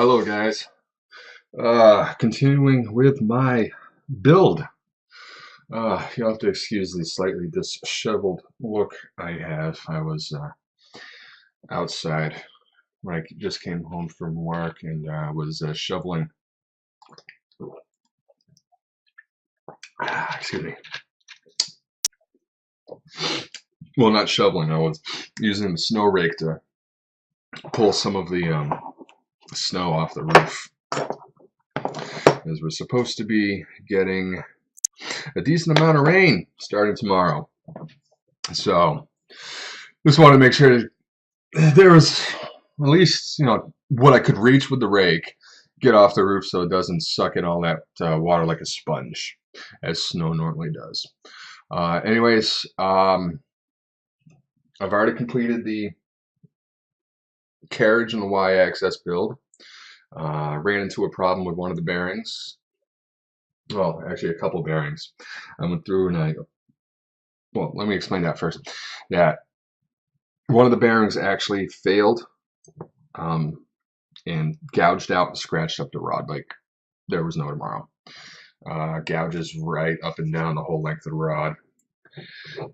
Hello guys. Continuing with my build. You'll have to excuse the slightly disheveled look I have. I was outside when I just came home from work and was shoveling. Excuse me. Well, not shoveling. I was using the snow rake to pull some of the snow off the roof, as we're supposed to be getting a decent amount of rain starting tomorrow. So just want to make sure there was at least, what I could reach with the rake, get off the roof so it doesn't suck in all that water like a sponge, as snow normally does. Anyways, I've already completed the carriage and the Y-axis build. Ran into a problem with one of the bearings. Well, actually a couple bearings. I went through and well, let me explain that first. That one of the bearings actually failed and gouged out and scratched up the rod like there was no tomorrow. Gouges right up and down the whole length of the rod.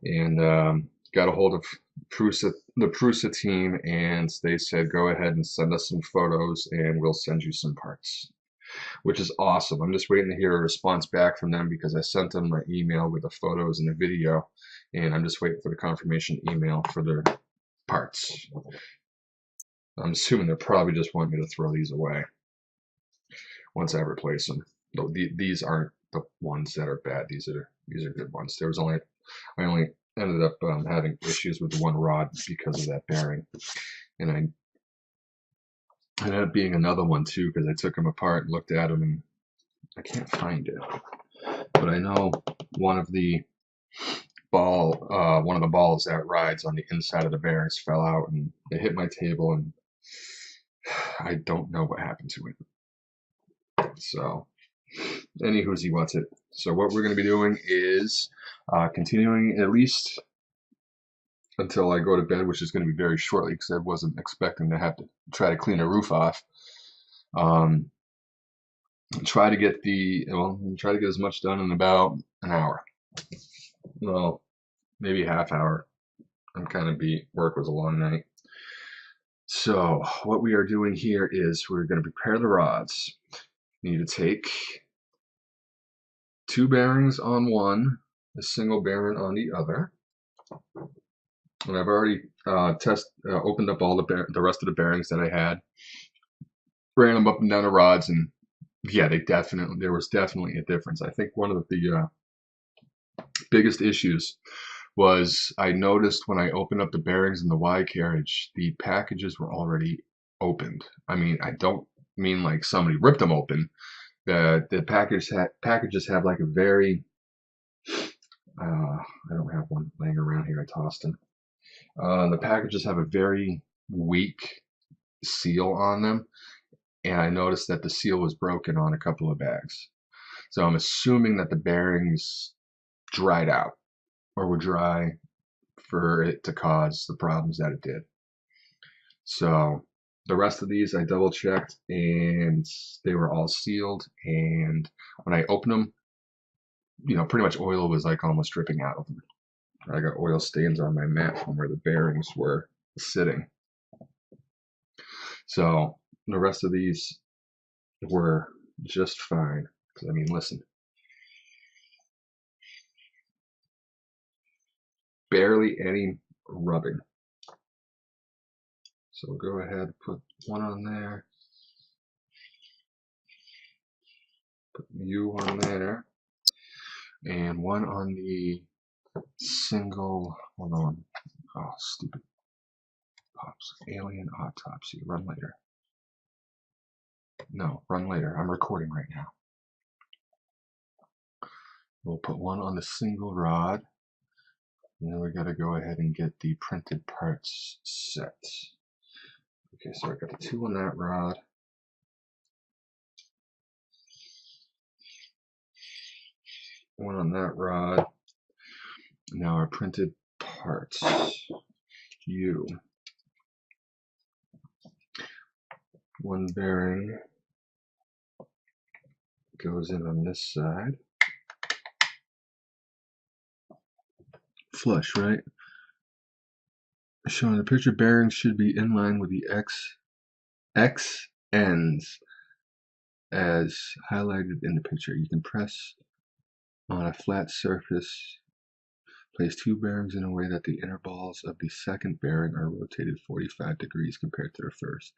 And got a hold of the Prusa team, and they said go ahead and send us some photos and we'll send you some parts, which is awesome. I'm just waiting to hear a response back from them because I sent them my email with the photos and the video, and I'm just waiting for the confirmation email for their parts. I'm assuming they'll probably just want me to throw these away once I replace them. Though these aren't the ones that are bad. These are good ones. I only ended up having issues with the one rod because of that bearing, and I ended up being another one too because I took them apart and looked at them and I can't find it. But I know one of the balls that rides on the inside of the bearings fell out and it hit my table, and I don't know what happened to it. So, anywho's what's it. So what we're going to be doing is continuing at least until I go to bed, which is going to be very shortly because I wasn't expecting to have to try to clean a roof off. Try to get as much done in about an hour. Well, maybe a half hour. I'm kind of beat. Work was a long night. So what we are doing here is we're going to prepare the rods. You need to take 2 bearings on one, a single bearing on the other. And I've already opened up all the rest of the bearings that I had, ran them up and down the rods, and yeah, there was definitely a difference. I think one of the biggest issues was I noticed when I opened up the bearings in the Y carriage, the packages were already opened. I mean, I don't mean like somebody ripped them open. The packages have like a very I don't have one laying around here. I tossed them. The packages have a very weak seal on them, and I noticed that the seal was broken on a couple of bags. So I'm assuming that the bearings dried out or were dry for it to cause the problems that it did. So the rest of these I double checked and they were all sealed, and when I opened them, pretty much oil was like almost dripping out of them. I got oil stains on my mat from where the bearings were sitting. So the rest of these were just fine. I mean, listen. Barely any rubbing. So we'll go ahead and put one on there. Put you on there. And one on the single, hold on. Oh, stupid pops. Alien autopsy. Run later. No, run later. I'm recording right now. We'll put one on the single rod. And then we got to go ahead and get the printed parts set. Okay, so I got the 2 on that rod. One on that rod. Now our printed parts. One bearing goes in on this side. Flush, right? Showing the picture, bearings should be in line with the X ends as highlighted in the picture. You can press on a flat surface. Place two bearings in a way that the inner balls of the second bearing are rotated 45 degrees compared to the first.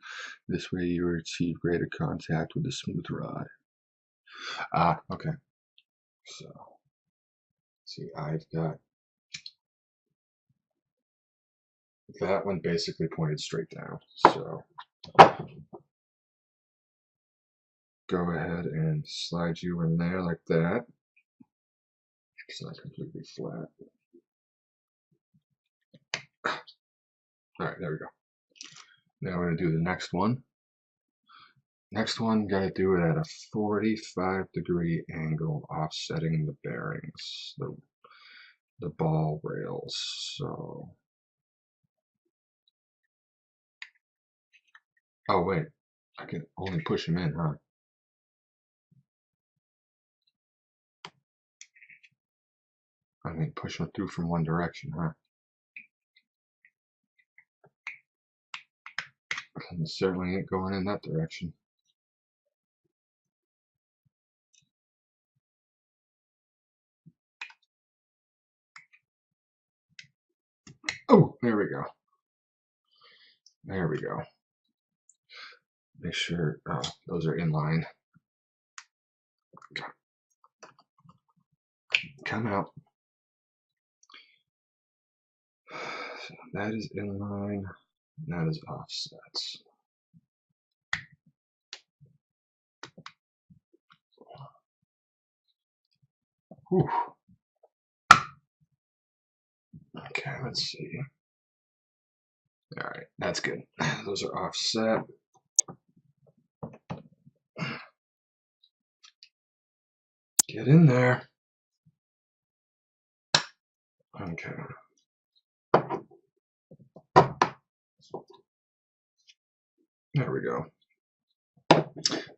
This way you will achieve greater contact with the smooth rod. Okay. So, see, I've got that one basically pointed straight down. So, go ahead and slide you in there like that. It's not completely flat. Alright, there we go. Now we're going to do the next one. Next one, got to do it at a 45-degree angle, offsetting the bearings, the ball rails. So, oh wait, I can only push them in, huh? I mean, push them through from one direction, huh? And certainly ain't going in that direction. Oh, there we go. There we go. Make sure those are in line. Come out. So that is in line. That is offsets. Whew. Okay, let's see. All right, that's good. Those are offset. Get in there. Okay. There we go.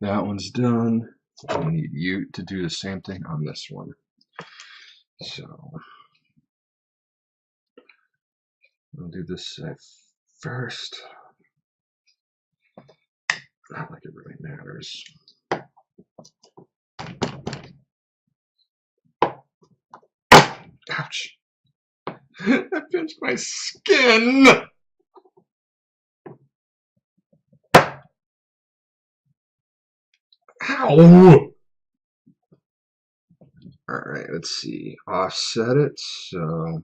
That one's done. I need you to do the same thing on this one. So I'll do this side first. Not like it really matters. Ouch. That pinched my skin. Ow. Alright, let's see. Offset it. So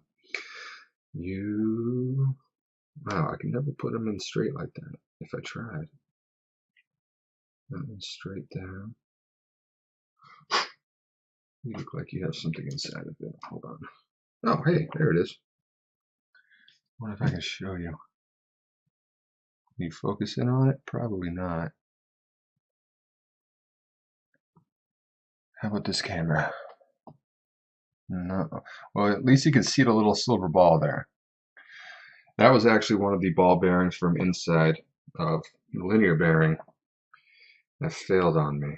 wow, I can never put them in straight like that if I tried. That one straight down. You look like you have something inside of it. Hold on. Oh, hey, there it is. What if I can show you? Can you focus in on it? Probably not. How about this camera? No. Well, at least you can see the little silver ball there. That was actually one of the ball bearings from inside of the linear bearing that failed on me.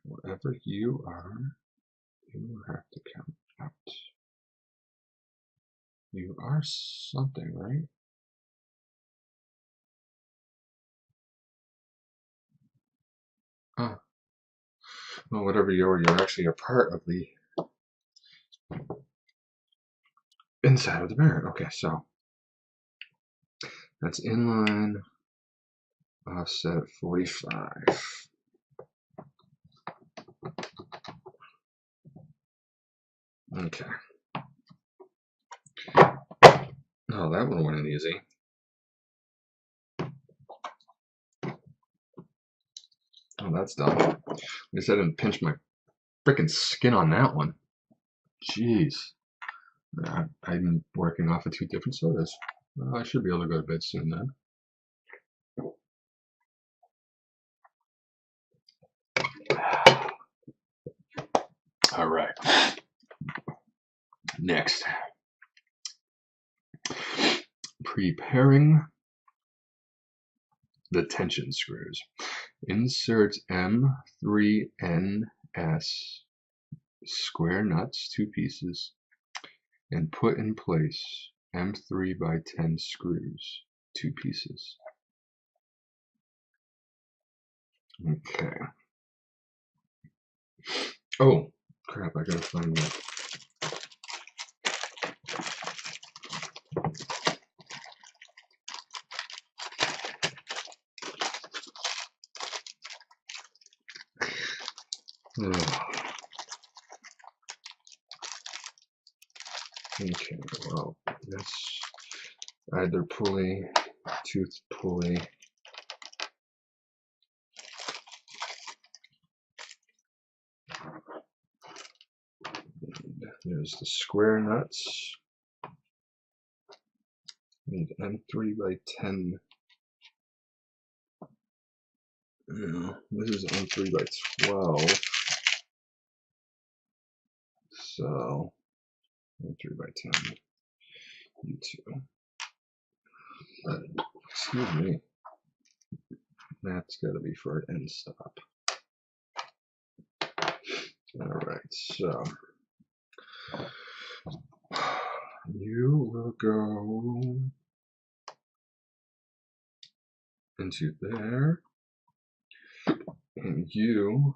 Whatever you are, you have to count out. You are something, right? Ah. Well, whatever you are, you're actually a part of the inside of the bearing. Okay, so that's inline, offset at 45. Okay. Oh, that one went in easy. Oh, that's done. At least I didn't pinch my freaking skin on that one. Jeez. I'm working off of two different sodas. Well, I should be able to go to bed soon then. All right. Next. Preparing the tension screws. Insert M3Ns square nuts, 2 pieces, and put in place M3 by 10 screws, 2 pieces. Okay. Oh, crap, I gotta find that. Okay, well, that's either pulley, tooth pulley. There's the square nuts. Need M3 by 10. This is M3 by 12. So, M3 by 10. U2. Excuse me. That's got to be for an end stop. Alright, so you will go into there, and you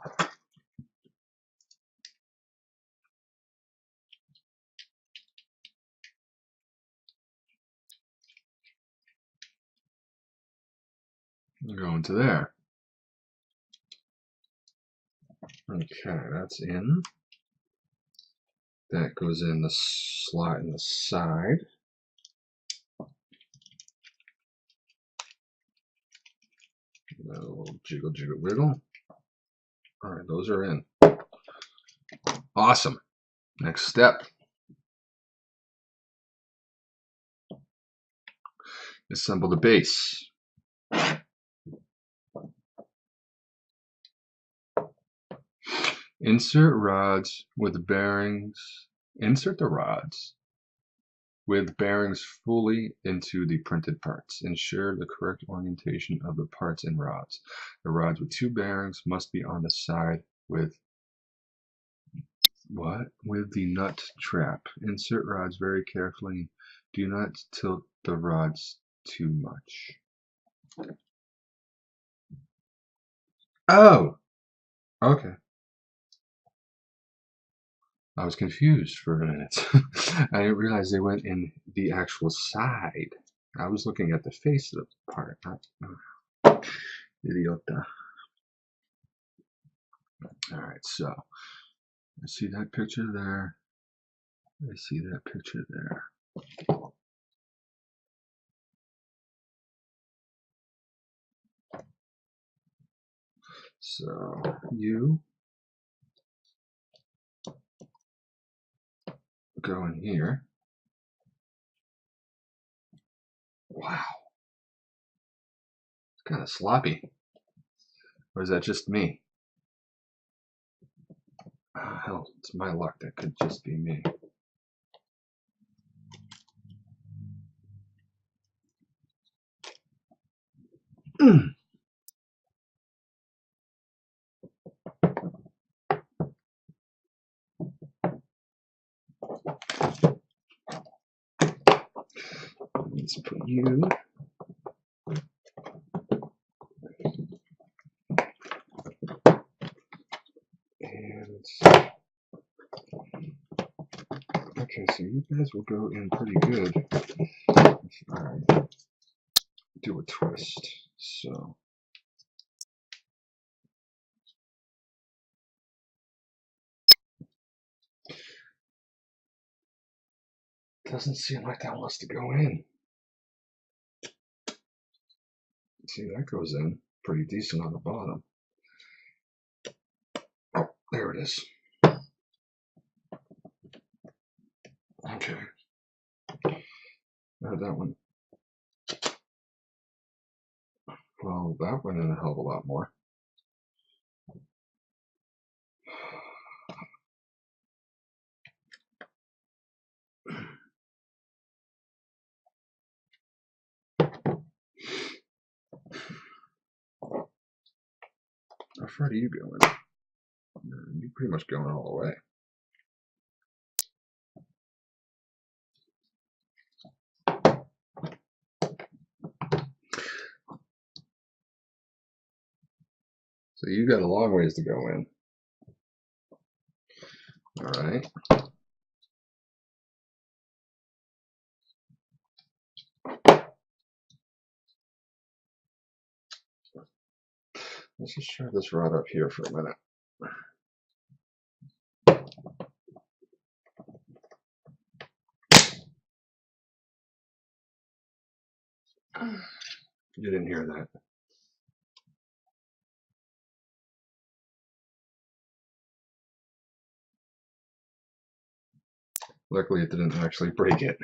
go into there. Okay, that's in. That goes in the slot in the side. A little jiggle, jiggle, wiggle. Alright, those are in. Awesome. Next step. Assemble the base. Insert rods with bearings. Insert the rods with bearings fully into the printed parts. Ensure the correct orientation of the parts and rods. The rods with 2 bearings must be on the side with with the nut trap. Insert rods very carefully. Do not tilt the rods too much. Oh, okay. I was confused for a minute. I didn't realize they went in the actual side. I was looking at the face of the part. Idiota. Alright, so I see that picture there. I see that picture there. So you go in here. Wow. It's kind of sloppy. Or is that just me? Oh, hell, it's my luck. That could just be me. Let's put you. And okay, so you guys will go in pretty good if I do a twist. So doesn't seem like that wants to go in. See, that goes in pretty decent on the bottom. Oh, there it is. Okay. Now that one. Well, that went in a hell of a lot more. How far do you go in? You're pretty much going all the way. So you got a long ways to go in. All right. Let's just try this rod up here for a minute. You didn't hear that. Luckily, it didn't actually break it.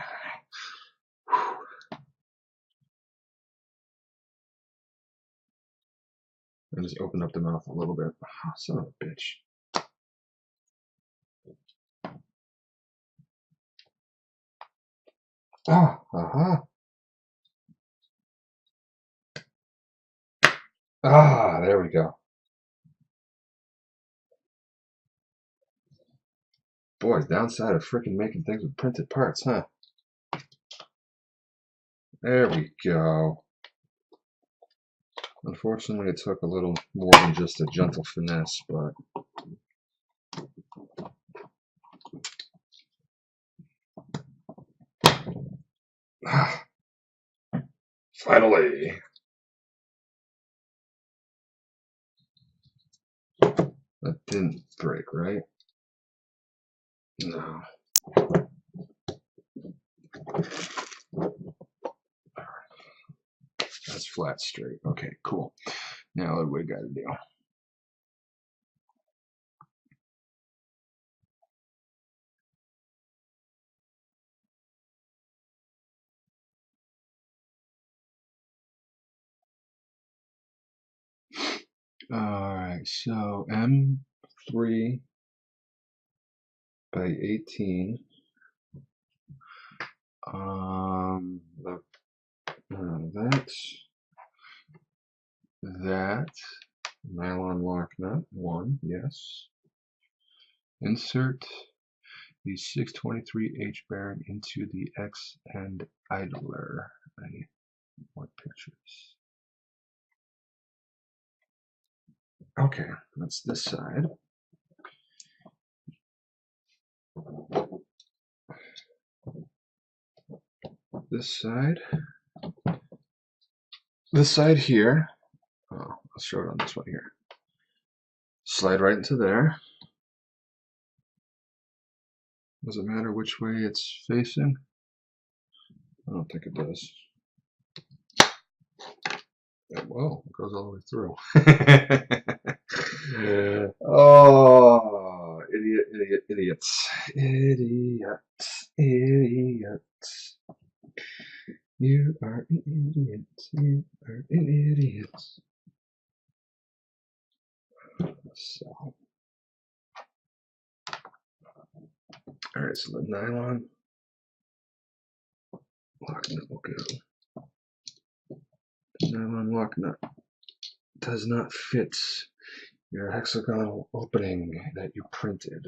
I just opened up the mouth a little bit. Oh, son of a bitch. Ah, Ah, there we go. Boy, downside of freaking making things with printed parts, huh? There we go. Unfortunately, it took a little more than just a gentle finesse, but finally. That didn't break, right? No. That's flat straight. Okay, cool. Now what do we got to do? Alright, so M3 by 18. That nylon lock nut, 1, yes. Insert the 623H bearing into the X and idler. I need more pictures. Okay, that's this side. This side here. Oh, I'll show it on this one here. Slide right into there. Does it matter which way it's facing? I don't think it does. Whoa, it goes all the way through. Oh, idiots. Idiots. You are an idiot. You are an idiot. So, alright, so the nylon lock nut will go. The nylon lock nut does not fit your hexagonal opening that you printed.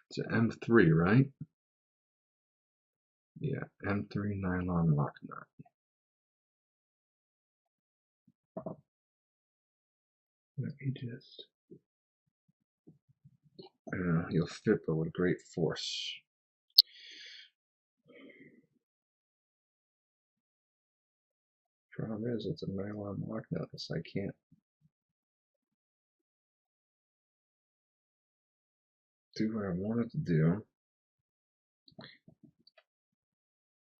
It's an M3, right? Yeah, M3 nylon lock nut. Let me just. You'll fit, but with great force. Problem is, it's a nylon lock nut, so I can't do what I wanted to do.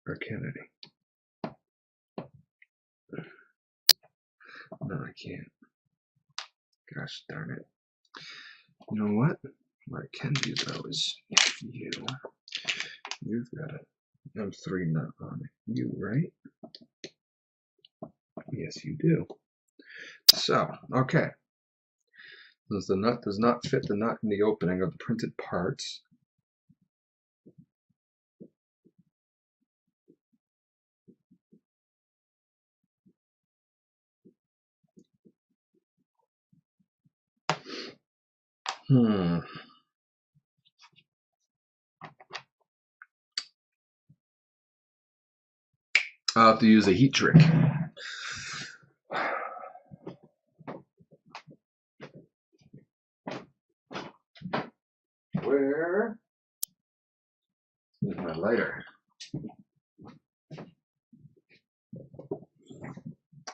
Or can I? No, I can't. Gosh darn it. You know what? What I can do though is you've got an M3 nut on you, right? Yes, you do. So, okay. Since the nut does not fit the nut in the opening of the printed parts, I'll have to use a heat trick. Where is my lighter?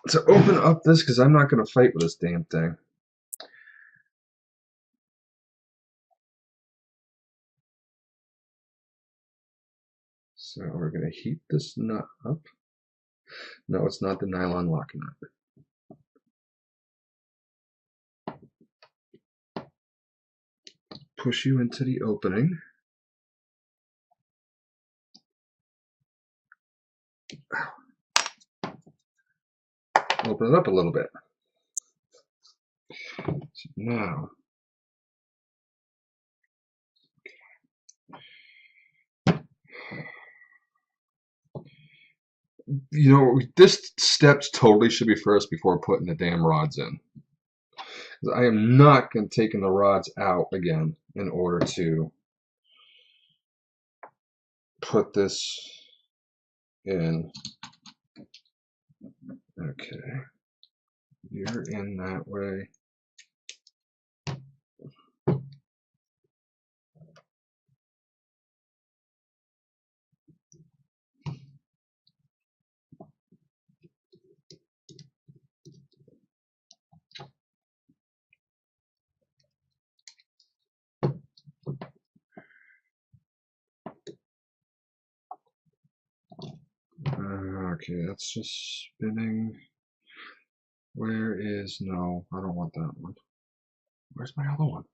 So open up this because I'm not going to fight with this damn thing. So we're going to heat this nut up. No, it's not the nylon lock nut. Push you into the opening. Open it up a little bit. So now, you know, this steps totally should be first before putting the damn rods in. I am not going to take the rods out again in order to put this in. Okay, you're in that way. Okay, that's just spinning. Where is, no, I don't want that one. Where's my other one?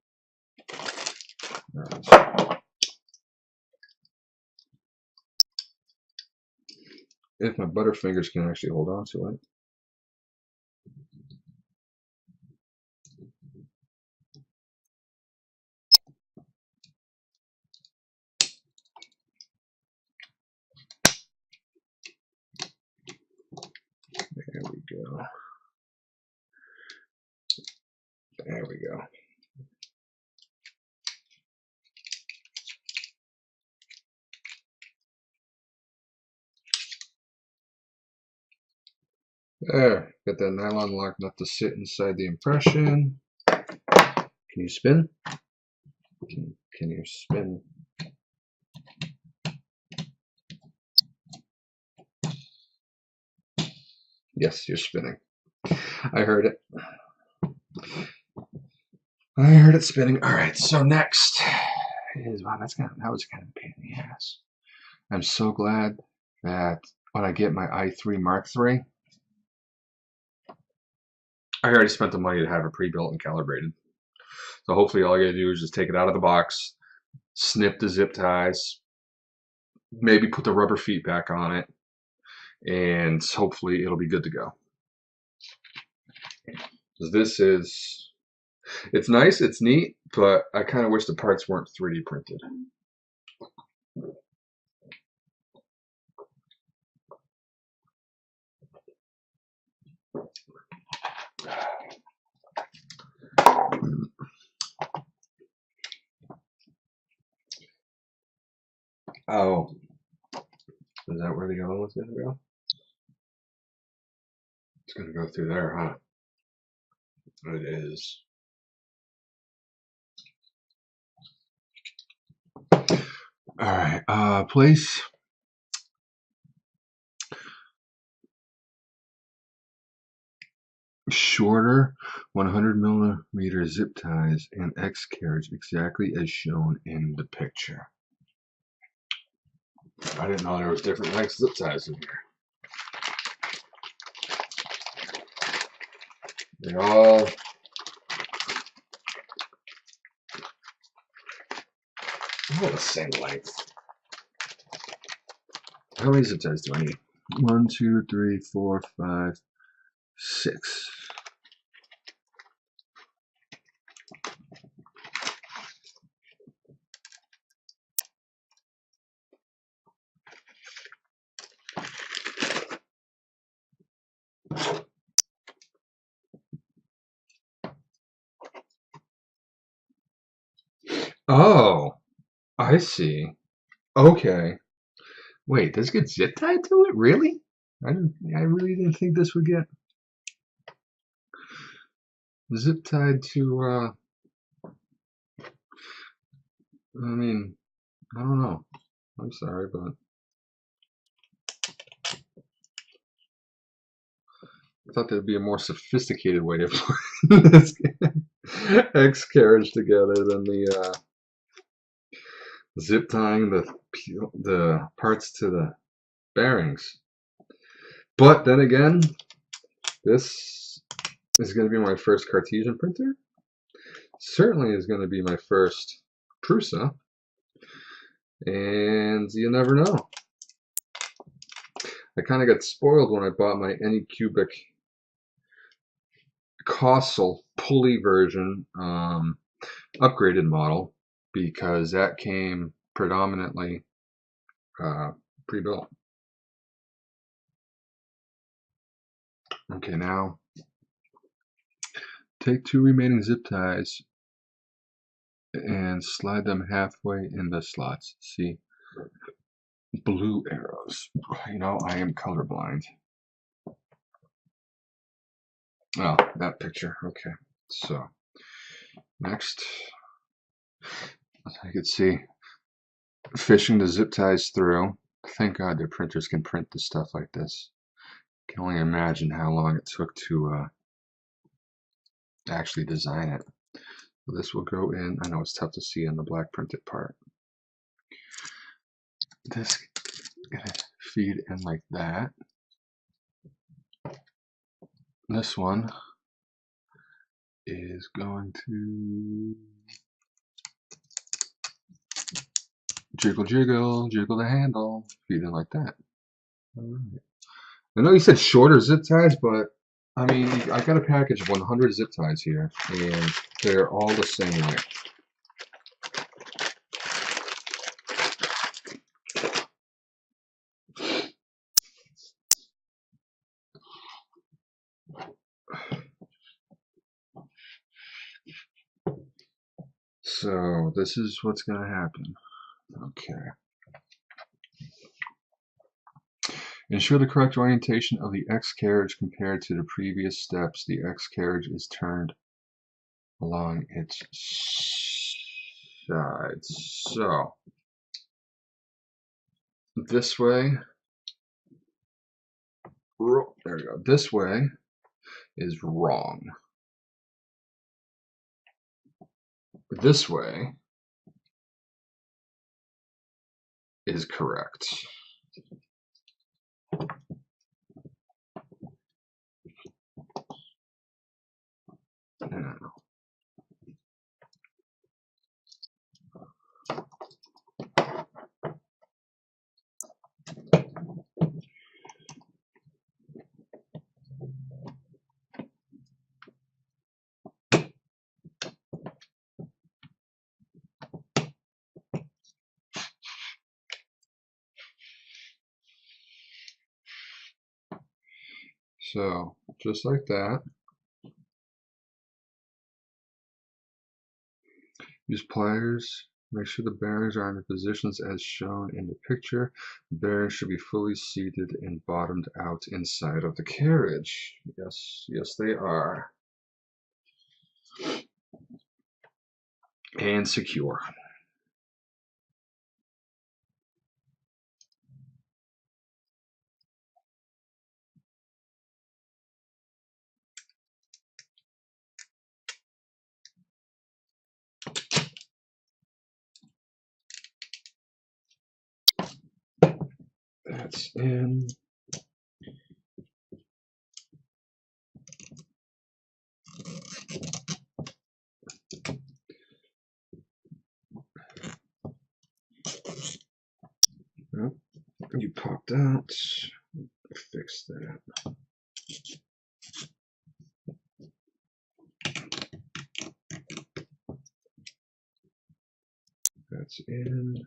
There it is. If my butterfingers can actually hold on to it. There we go. There we go. There, got that nylon lock nut to sit inside the impression. Can you spin? Can you spin? Yes, you're spinning. I heard it. I heard it spinning. All right, so next is, wow, that was kind of a pain in the ass. I'm so glad that when I get my i3 Mark III, I already spent the money to have it pre-built and calibrated. So hopefully all I gotta do is just take it out of the box, snip the zip ties, maybe put the rubber feet back on it, and hopefully it'll be good to go. This is, it's nice, it's neat, but I kind of wish the parts weren't 3D printed. Oh, is that where the other one's gonna go? It's gonna go through there, huh? It is. All right, place shorter 100 millimeter zip ties and X carriage exactly as shown in the picture. I didn't know there was different lengths zip ties in here. They're all the same length. How many zip ties do I need? 1, 2, 3, 4, 5, 6. I see. Okay. Wait, does it get zip tied to it? Really? I really didn't think this would get zip tied to, I mean, I don't know. I'm sorry, but I thought there'd be a more sophisticated way of putting this X carriage together than the zip tying the parts to the bearings. But then again, this is going to be my first Cartesian printer. Certainly is going to be my first Prusa. And you never know. I kind of got spoiled when I bought my Anycubic Cossel pulley version upgraded model, because that came predominantly pre-built. Okay, now take two remaining zip ties and slide them halfway in the slots. See, blue arrows. You know, I am colorblind. Oh, that picture. Okay, so next, as I can see, fishing the zip ties through. Thank God their printers can print the stuff like this. I can only imagine how long it took to actually design it. So this will go in. I know it's tough to see in the black printed part. This gonna feed in like that. This one is going to jiggle, jiggle, jiggle the handle, feed in like that. All right. I know you said shorter zip ties, but I mean, I got a package of 100 zip ties here, and they're all the same length. So this is what's going to happen. Okay. Ensure the correct orientation of the X carriage compared to the previous steps. The X carriage is turned along its sides. So this way, there we go. This way is wrong. This way is correct. Now, so just like that. Use pliers. Make sure the bearings are in the positions as shown in the picture. The bearings should be fully seated and bottomed out inside of the carriage. Yes, yes they are. And secure. That's in. Oh, you popped out. Fix that. That's in.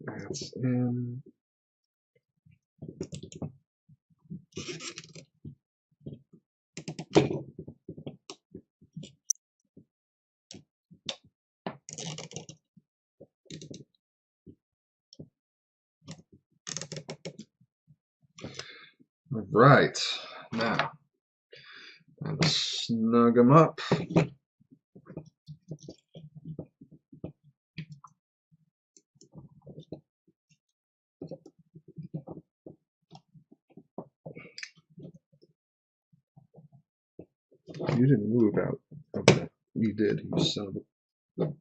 That's in. All right, now time to snug them up. You didn't move out. Okay, you did, you son of a...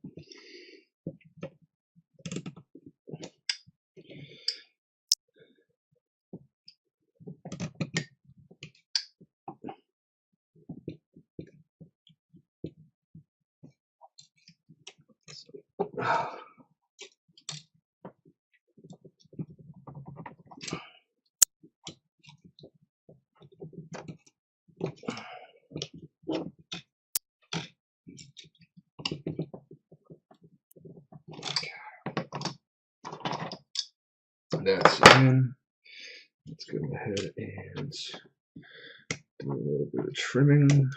That's in. Let's go ahead and do a little bit of trimming.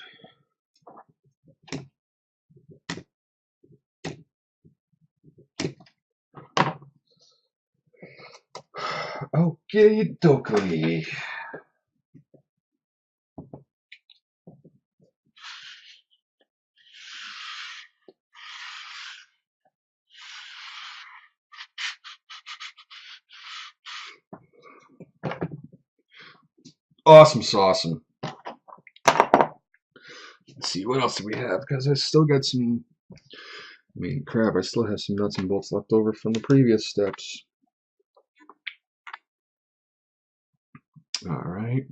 Okay, dokie. Awesome sauceum. Let's see, what else do we have? Because I still got some, I mean, crap, I still have some nuts and bolts left over from the previous steps. All right.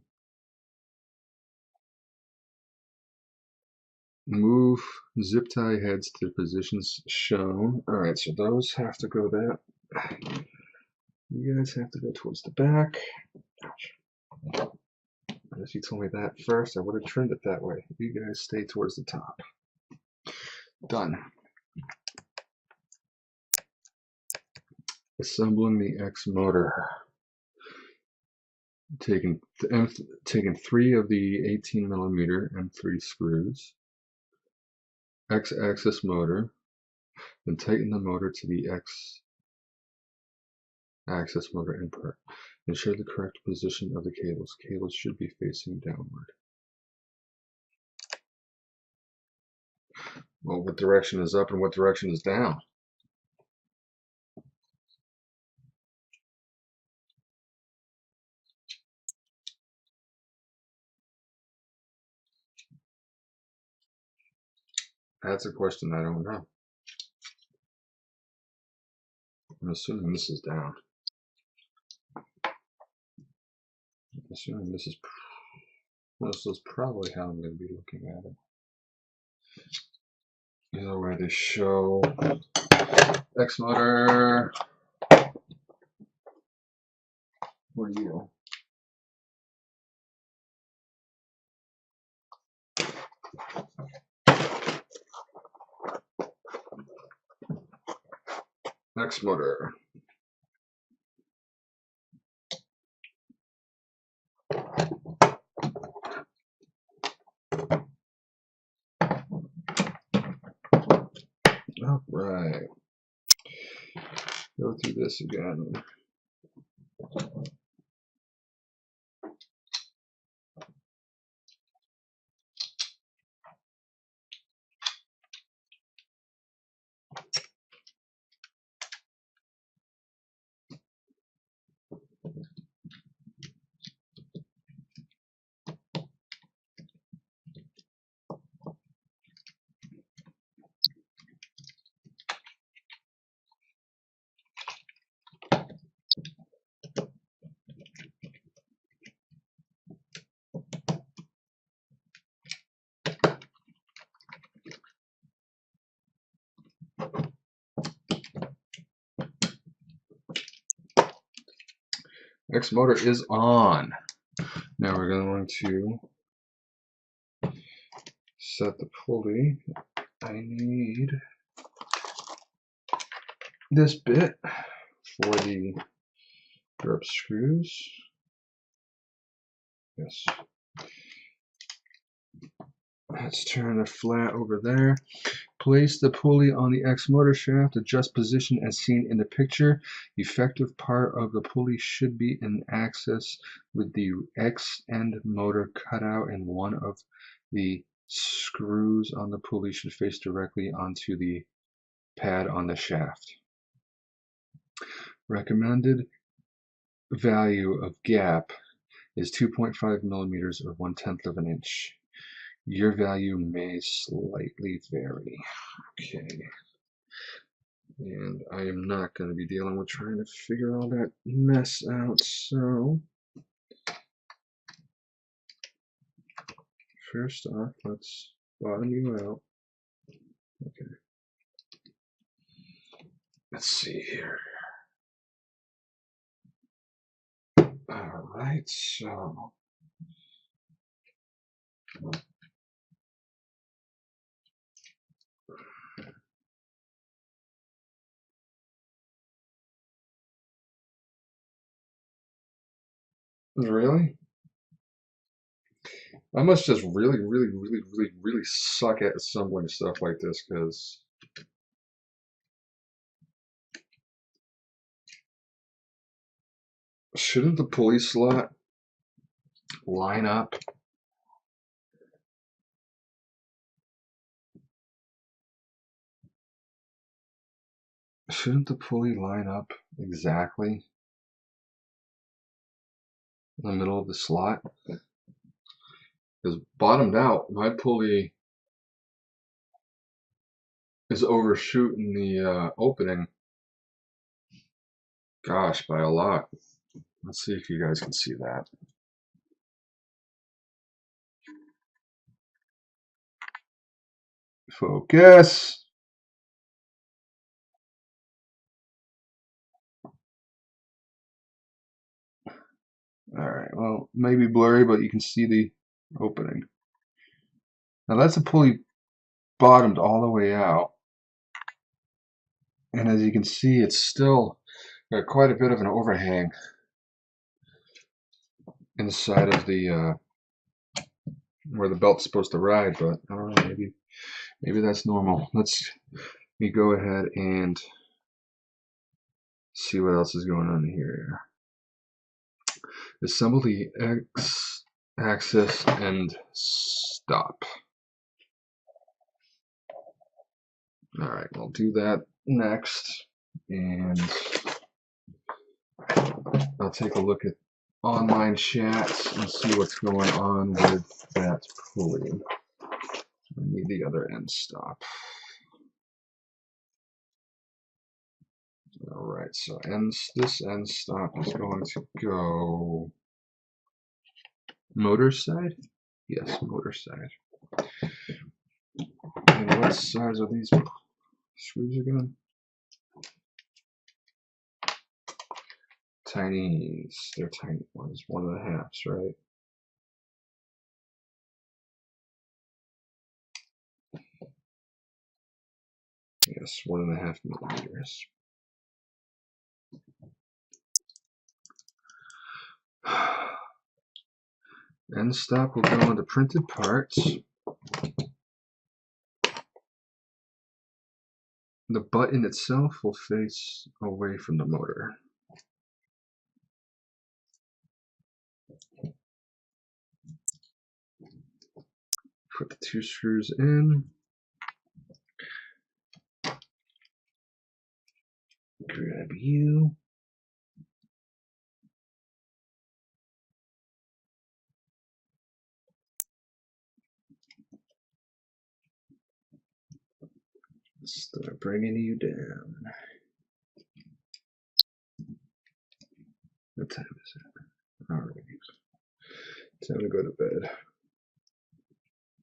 Move zip tie heads to positions shown. All right, so those have to go that. You guys have to go towards the back. Ouch. If you told me that first, I would have trimmed it that way. You guys stay towards the top. Done. Assembling the X motor. Taking 3 of the 18mm M3 screws. X-axis motor. Then tighten the motor to the X-axis motor input. Ensure the correct position of the cables. Cables should be facing downward. Well, what direction is up and what direction is down? That's a question I don't know. I'm assuming this is down. I'm assuming this is probably how I'm going to be looking at it. Either way, they show X motor. What are you? X motor. All right. Go through this again. X motor is on. Now we're going to set the pulley. I need this bit for the Phillips screws. Yes. Let's turn the flat over there. Place the pulley on the X motor shaft. Adjust position as seen in the picture. Effective part of the pulley should be in axis with the X end motor cut out, and one of the screws on the pulley should face directly onto the pad on the shaft. Recommended value of gap is 2.5 millimeters or 1/10 of an inch. Your value may slightly vary. Okay. And I am not going to be dealing with trying to figure all that mess out, so first off, let's bottom you out. Okay. Let's see here. Alright, so really? I must just really suck at assembling stuff like this, because shouldn't the pulley slot line up? Shouldn't the pulley line up exactly in the middle of the slot? Because bottomed out, my pulley is overshooting the opening. Gosh, by a lot. Let's see if you guys can see that. Focus. Alright, well, maybe blurry, but you can see the opening. Now that's a pulley bottomed all the way out. And as you can see, it's still got quite a bit of an overhang inside of the where the belt's supposed to ride, but I don't know, maybe that's normal. Let me go ahead and see what else is going on here. Assemble the X axis and stop. Alright, we'll do that next, and I'll take a look at online chats and see what's going on with that pulley. I need the other end stop. Alright, so this end stop is going to go motor side? Yes, motor side. And what size are these screws again? Tinies. They're tiny ones, 1.5, right? Yes, 1.5 millimeters. End stop will go on the printed parts. The button itself will face away from the motor. Put the 2 screws in. Grab you. Start bringing you down. What time is it? Alright. Time to go to bed.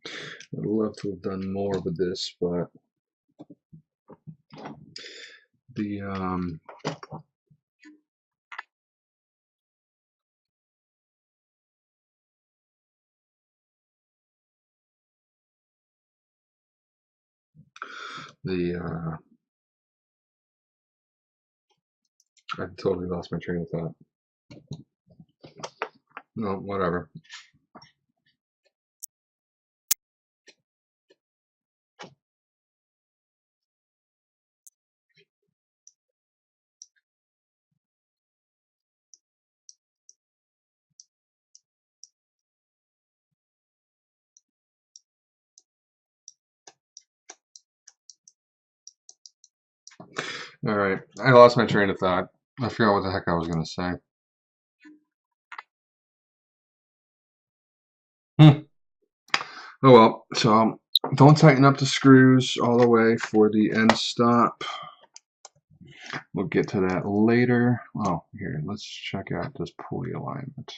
I'd love to have done more with this, but the I totally lost my train of thought. No, whatever. All right, I lost my train of thought. I forgot what the heck I was gonna say. Oh well, so don't tighten up the screws all the way for the end stop. We'll get to that later. Oh, here, let's check out this pulley alignment.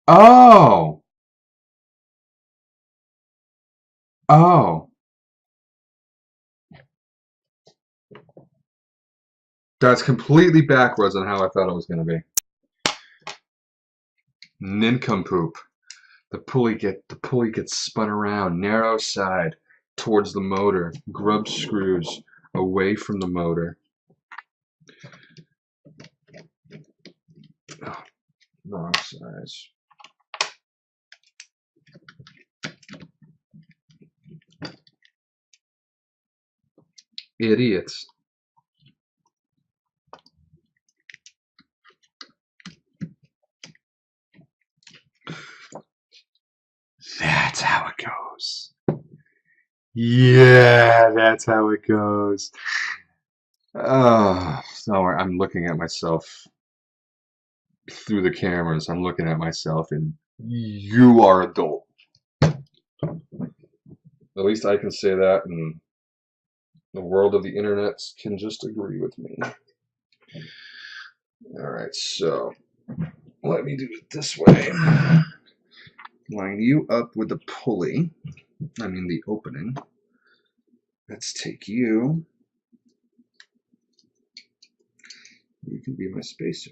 Oh! Oh! That's completely backwards on how I thought it was going to be. Nincompoop. The pulley gets spun around, narrow side towards the motor, grub screws away from the motor. Oh, wrong size. Idiots. That's how it goes. Yeah, that's how it goes. Oh, so I'm looking at myself through the cameras. I'm looking at myself, and you are adult. At least I can say that, and the world of the internet can just agree with me. Alright, so let me do it this way. Line you up with the pulley, the opening. Let's take you. You can be my spacer.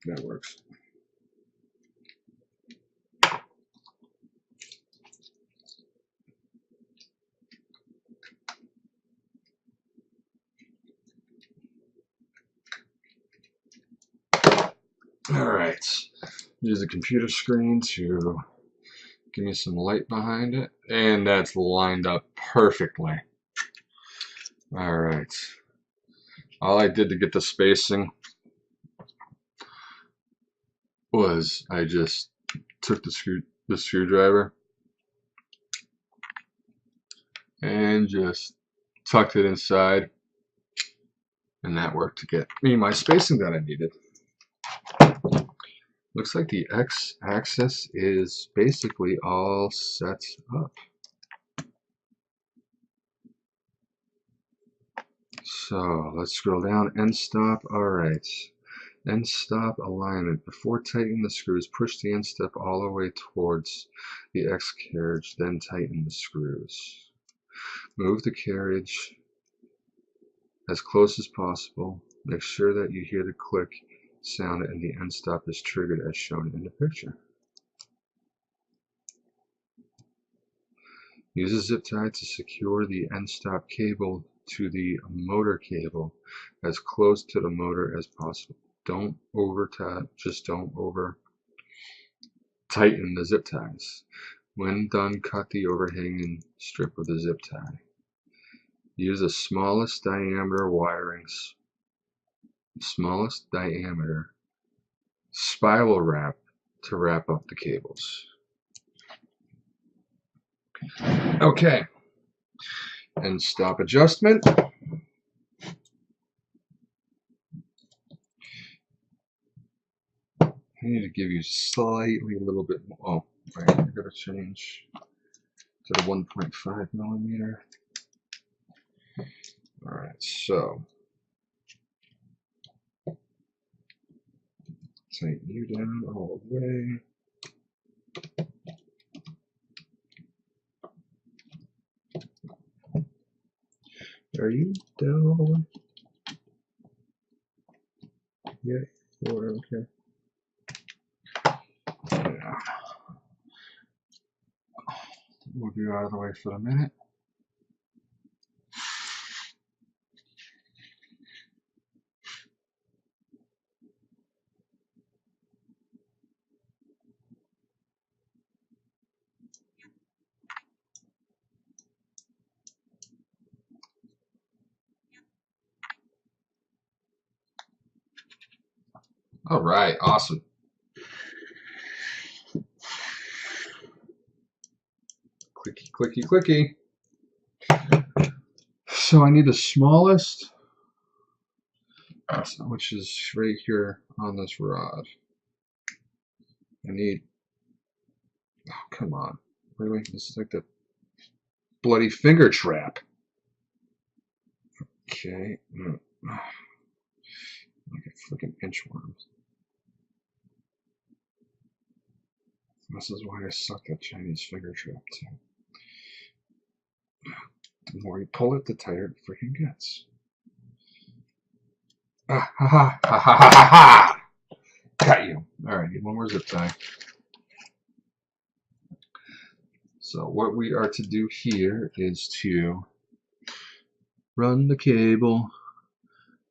That works. Alright, use the computer screen to give me some light behind it, and that's lined up perfectly. Alright, all I did to get the spacing was I just took the screwdriver and just tucked it inside, and that worked to get me my spacing that I needed. Looks like the x-axis is basically all set up. So let's scroll down. End stop. Alright. End stop alignment. Before tightening the screws, push the end stop all the way towards the X carriage, then tighten the screws. Move the carriage as close as possible. Make sure that you hear the click sound and the end stop is triggered as shown in the picture. Use a zip tie to secure the end stop cable to the motor cable as close to the motor as possible. Don't don't over tighten the zip ties. When done, cut the overhanging strip of the zip tie. Use the smallest diameter spiral wrap to wrap up the cables. Okay, and stop adjustment. I need to give you slightly a little bit more. Oh, right, I gotta change to the 1.5 millimeter. Alright, so tighten you down all the way. Are you down? Yeah, you're okay. Yeah. Move you out of the way for a minute. All right, awesome. Clicky, clicky, clicky. So I need the smallest, which is right here on this rod. I need, oh, come on. Really? This is like the bloody finger trap. Okay. Like a freaking inchworm. This is why I suck at Chinese finger trap too. The more you pull it, the tighter it freaking gets. Ah, ha, ha, ha, ha, ha, ha. Got you. Alright, need one more zip tie. So what we are to do here is to run the cable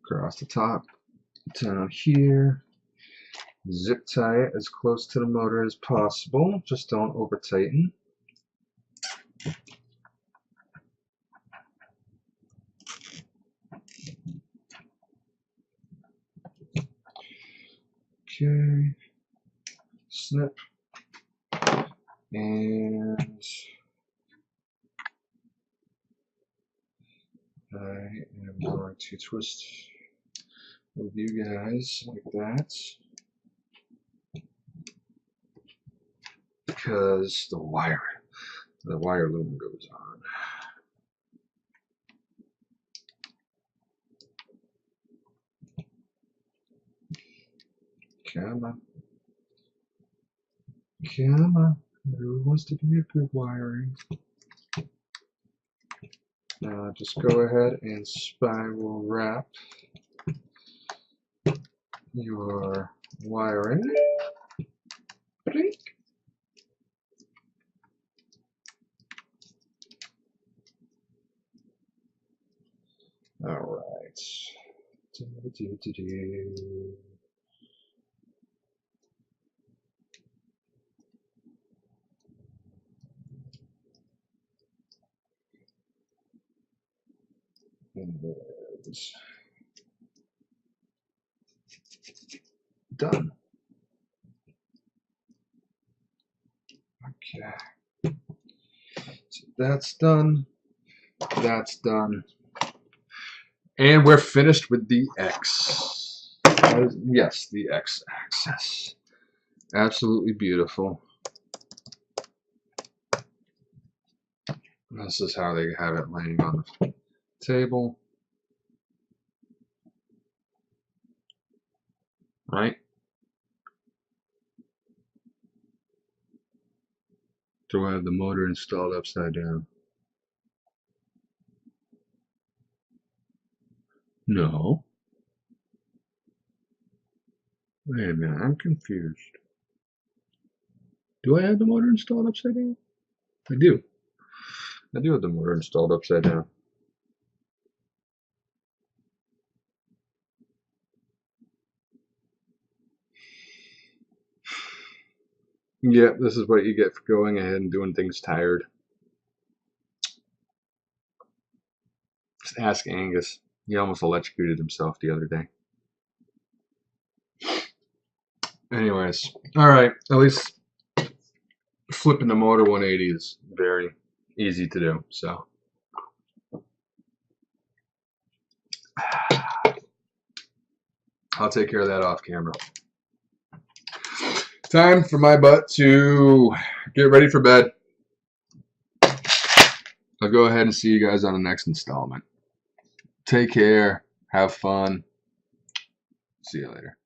across the top, down here, zip tie it as close to the motor as possible, just don't over tighten. Okay, snip, and I am going to twist with you guys like that, because the wire loom goes on. Come on. Come on. Who wants to be a good wiring? Now just go ahead and spiral wrap your wiring. Blink. All right. And there's done. Okay. So that's done. That's done. And we're finished with the X. Yes, the X axis. Absolutely beautiful. This is how they have it laying on the table. Right? Do I have the motor installed upside down? No. Wait a minute, I'm confused. Do I have the motor installed upside down? I do. I do have the motor installed upside down. Yeah, this is what you get for going ahead and doing things tired. Just ask Angus. He almost electrocuted himself the other day. Anyways, alright, at least flipping the motor 180 is very easy to do, so. I'll take care of that off camera. Time for my butt to get ready for bed. I'll go ahead and see you guys on the next installment. Take care. Have fun. See you later.